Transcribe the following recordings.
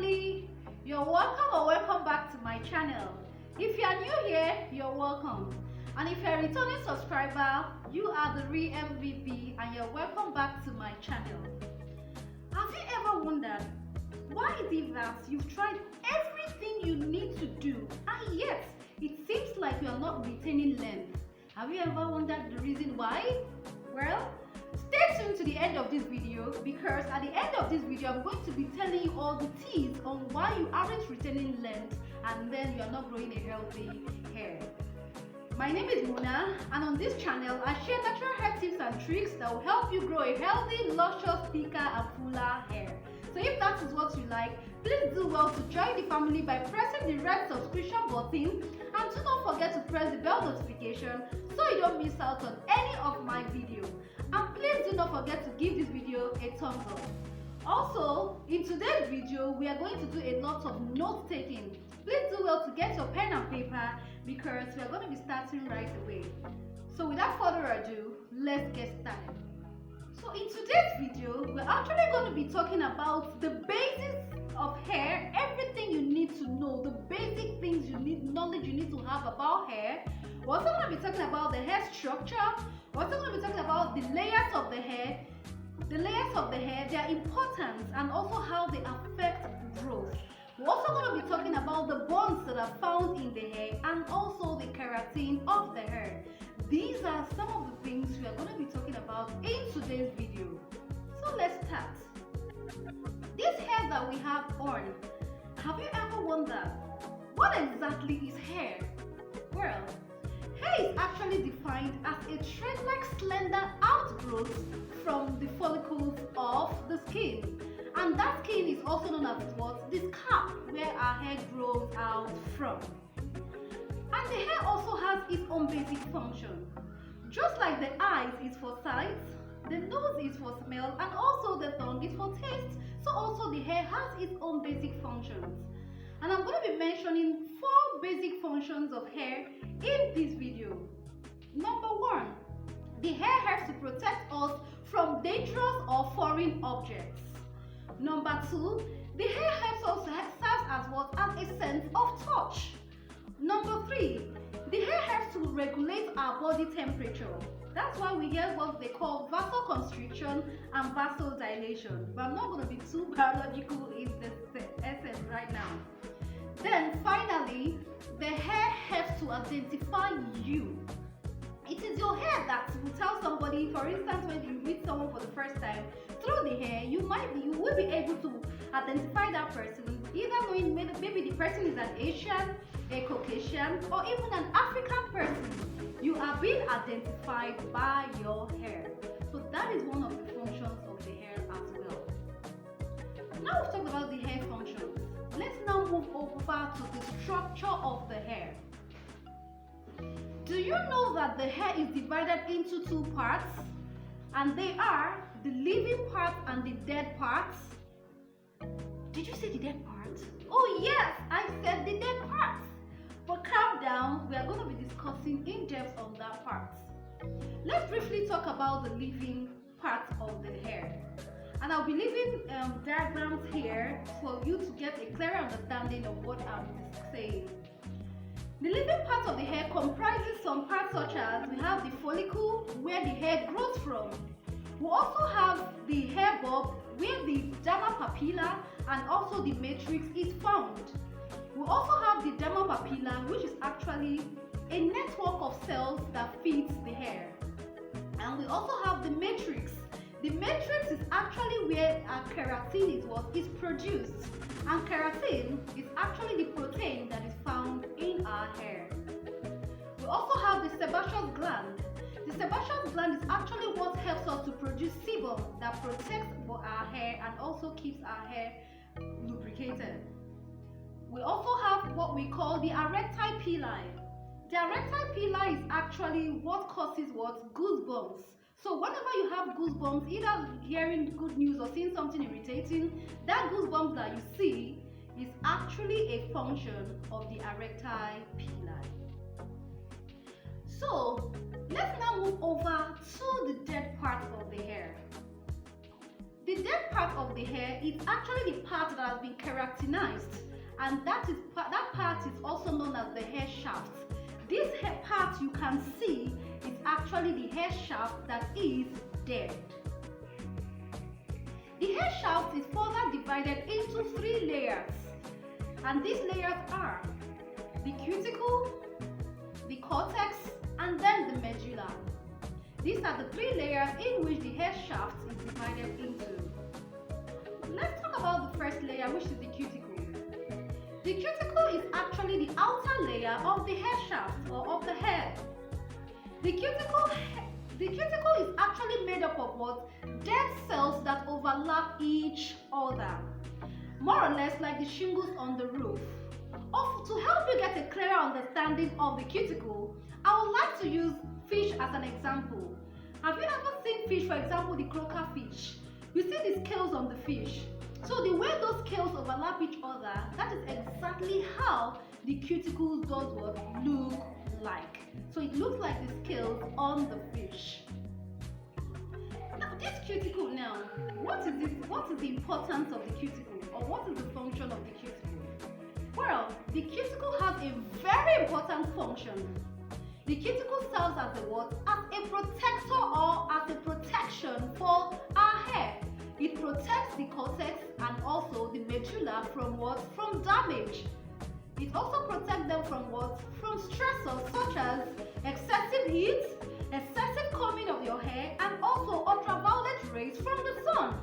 family, you're welcome or welcome back to my channel. If you are new here, you're welcome, and if you're a returning subscriber, you are the real MVP and you're welcome back to my channel. Have you ever wondered why is it that you've tried everything you need to do and yet it seems like you are not retaining length? Have you ever wondered the reason why? Well, stay tuned to the end of this video, because at the end of this video I'm going to be telling you all the tips on why you aren't retaining length and then you are not growing a healthy hair. My name is Muna, and on this channel I share natural hair tips and tricks that will help you grow a healthy, luscious, thicker and fuller hair. So if that is what you like, please do well to join the family by pressing the red subscription button, and do not forget to press the bell notification so you don't miss out on any of my videos. And please do not forget to give this video a thumbs up. Also, in today's video we are going to do a lot of note taking. Please do well to get your pen and paper because we are going to be starting right away. So without further ado, let's get started. So in today's video, we're actually going to be talking about the basics of hair, everything you need to know, the basic things you need, knowledge you need to have about hair. We're also going to be talking about the hair structure. We're also going to be talking about the layers of the hair, their importance, and also how they affect growth. We're also going to be talking about the bonds that are found in the hair and also the keratin of the hair. These are some of the things we are going to be talking about in today's video. So let's start. This hair that we have on, have you ever wondered what exactly is hair? Well, hair is actually defined as a thread-like slender outgrowth from the follicles of the skin. And that skin is also known as what? The scalp, where our hair grows out from. And the hair also has its own basic function. Just like the eyes is for sight, the nose is for smell, and also the tongue is for taste, so also the hair has its own basic functions. And I'm going to be mentioning 4 basic functions of hair in this video. Number 1, the hair helps to protect us from dangerous or foreign objects. Number 2, the hair helps us serve as what? As a sense of touch. Number 3, the hair helps to regulate our body temperature. That's why we get what they call vasoconstriction and vasodilation. But I'm not going to be too biological in this essence right now. Then finally, the hair helps to identify you. It is your hair that will tell somebody, for instance, when you meet someone for the first time, through the hair, you will be able to identify that person, either knowing maybe the person is an Asian, a Caucasian, or even an African person. You are being identified by your hair. So that is one of the functions of the hair as well. Now we've talked about the hair functions. Let's now move over to the structure of the hair. Do you know that the hair is divided into 2 parts? And they are the living part and the dead parts. Did you say the dead part? Oh yes, I said the dead part. But calm down, we are going to be discussing in depth on that part. Let's briefly talk about the living part of the hair. And I'll be leaving diagrams here for you to get a clearer understanding of what I'm saying. The living part of the hair comprises some parts such as we have the follicle where the hair grows from. We also have the hair bulb where the dermal papilla and also the matrix is found. We also have the dermal papilla, which is actually a network of cells that feeds the hair. And we also have the matrix. The matrix is actually where our keratin is produced. And keratin is actually the protein that is found in our hair. We also have the sebaceous gland. The sebaceous gland is actually what helps us to produce sebum that protects our hair and also keeps our hair lubricated. We also have what we call the erectile pili. The erectile pili is actually what causes what? Goosebumps. So whenever you have goosebumps, either hearing good news or seeing something irritating, that goosebumps that you see is actually a function of the erectile pili. So let's now move over to the dead part of the hair. The dead part of the hair is actually the part that has been keratinized, and that part is also known as the hair shaft. This hair part you can see is actually the hair shaft that is dead. The hair shaft is further divided into 3 layers, and these layers are the cuticle, the cortex, and then the medulla. These are the 3 layers in which the hair shaft is divided into. Let's talk about the first layer, which is the cuticle. The cuticle is actually the outer layer of the hair shaft or of the hair. The cuticle is actually made up of what? Dead cells that overlap each other, more or less like the shingles on the roof. To help you get a clearer understanding of the cuticle, I would like to use fish as an example. Have you ever seen fish, for example, the croaker fish? You see the scales on the fish. So the way those scales overlap each other, that is exactly how the cuticle does what look like. So it looks like the scales on the fish. Now this cuticle now, what is the importance of the cuticle, or what is the function of the cuticle? Well, the cuticle has a very important function. The cuticle serves as a what? As a protector or as a protection for our hair. It protects the cortex and also the medulla from what? From damage. It also protects them from what? From stressors such as excessive heat, excessive combing of your hair, and also ultraviolet rays from the sun.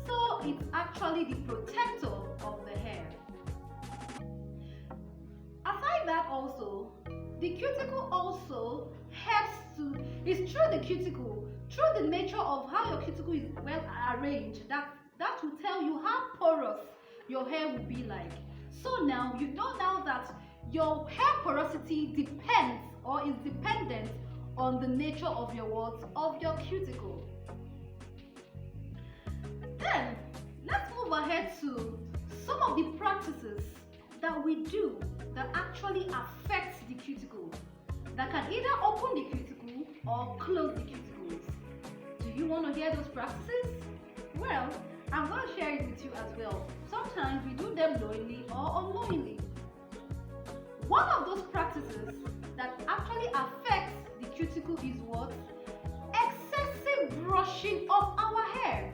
So it's actually the protector of the hair. Aside that also, the cuticle also helps to, it's through the cuticle, through the nature of how your cuticle is well arranged, that will tell you how porous your hair will be like. So now you know now that your hair porosity depends or is dependent on the nature of your what? Of your cuticle. Then let's move ahead to some of the practices that we do that actually affects the cuticle, that can either open the cuticle or close the cuticles. Do you want to hear those practices? Well, I'm going to share it with you as well. Sometimes we do them knowingly or unknowingly. One of those practices that actually affects the cuticle is what? Excessive brushing of our hair.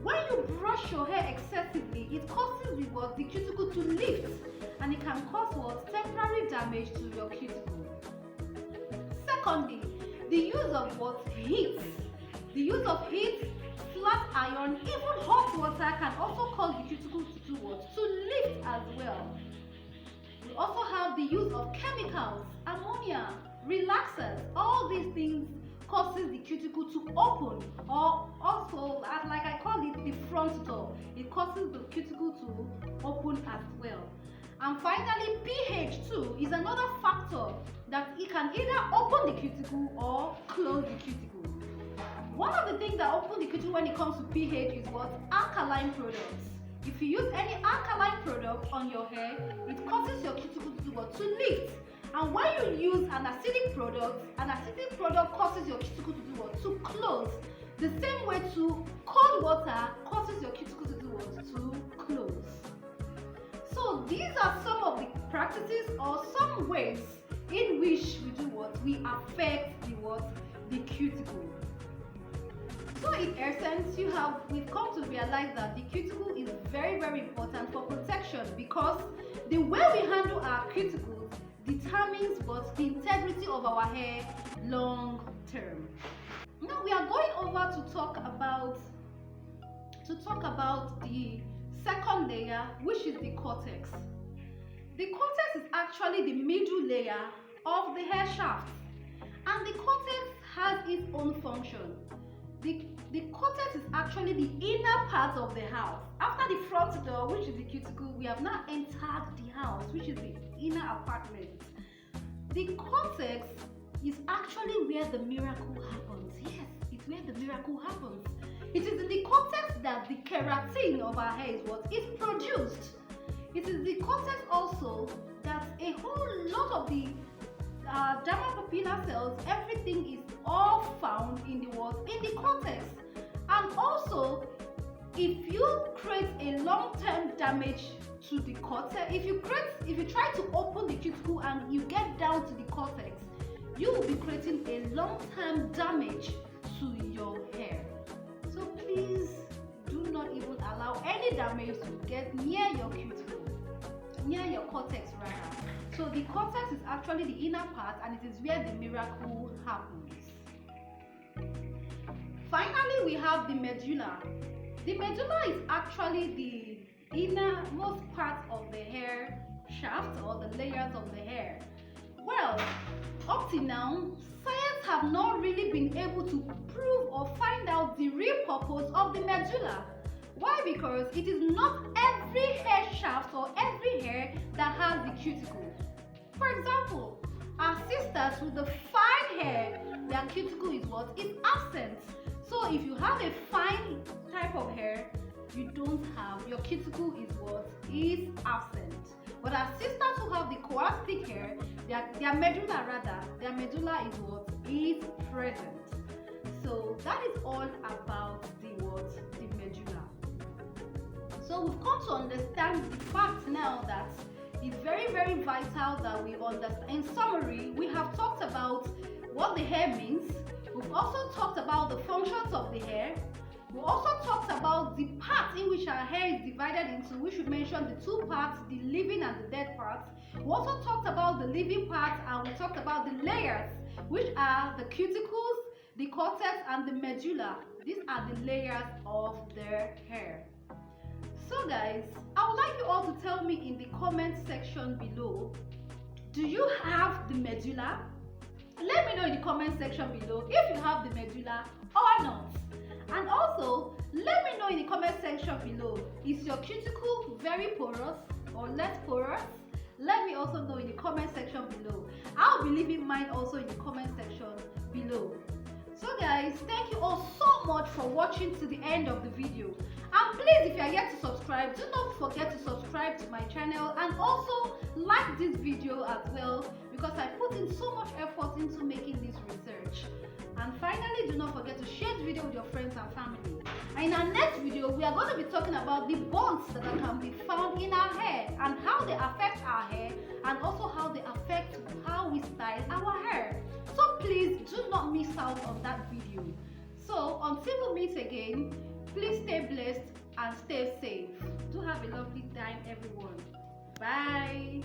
When you brush your hair excessively, it causes the cuticle to lift, and it can cause what? Temporary damage to your cuticle. Secondly, the use of what? Heat. The use of heat, flat iron, even hot water can also cause the cuticle to do what? To lift as well. We also have the use of chemicals, ammonia, relaxers. All these things causes the cuticle to open, or also, like I call it, the front door. It causes the cuticle to open as well. And finally, pH too is another factor that it can either open the cuticle or close the cuticle. One of the things that open the cuticle when it comes to pH is what? Alkaline products. If you use any alkaline product on your hair, it causes your cuticle to do what? To lift. And when you use an acidic product causes your cuticle to do what? To close. The same way too, cold water causes your cuticle to do what? To close. So these are some of the practices or some ways in which we do what? We affect the what? The cuticle. So in essence, we've come to realize that the cuticle is very, very important for protection, because the way we handle our cuticles determines what? The integrity of our hair long term. Now we are going over to talk about the second layer, which is the cortex. The cortex is actually the middle layer of the hair shaft, and the cortex has its own function. The cortex is actually the inner part of the house. After the front door, which is the cuticle, we have now entered the house, which is the inner apartment. The cortex is actually where the miracle happens. Yes, it's where the miracle happens. It is in the cortex that the keratin of our hair is produced. It is the cortex also that a whole lot of the dermapapilla cells, everything is all found in the cortex. And also, if you create a long-term damage to the cortex, if you try to open the cuticle and you get down to the cortex, you will be creating a long-term damage to your hair. So please do not even allow any damage to get near your cuticle, near your cortex rather. So the cortex is actually the inner part, and it is where the miracle happens. Finally, we have the medulla. The medulla is actually the innermost part of the hair shaft, or the layers of the hair. Well, up till now, science have not really been able to prove or find out the real purpose of the medulla. Why? Because it is not every hair shaft or every hair that has the cuticle. For example, our sisters with the fine hair, their cuticle is what? Is absent. So if you have a fine type of hair, you don't have, your cuticle is what? Is absent. But our sisters who have the coarse hair, their medulla is what? Is present. So that is all about the what? The medulla. So we've come to understand the fact now that it's very, very vital that we understand. In summary, we have talked about what the hair means. We've also talked about the functions of the hair. We also talked about the parts in which our hair is divided into, which we mentioned the two parts, the living and the dead parts. We also talked about the living parts, and we talked about the layers, which are the cuticles, the cortex, and the medulla. These are the layers of their hair. So guys, I would like you all to tell me in the comment section below, do you have the medulla? Let me know in the comment section below if you have the medulla or not. And also, let me know in the comment section below, is your cuticle very porous or less porous? Let me also know in the comment section below. I'll be leaving mine also in the comment section below. So guys, thank you all so much for watching to the end of the video. And please, if you are yet to subscribe, do not forget to subscribe to my channel, and also like this video as well, because I put in so much effort into making this research. And finally, do not forget to share the video with your friends and family. And in our next video, we are going to be talking about the bonds that can be found in our hair and how they affect our hair, and also how they affect how we style our hair. So please do not miss out on that video. So until we meet again, please stay blessed and stay safe. Do have a lovely time, everyone. Bye.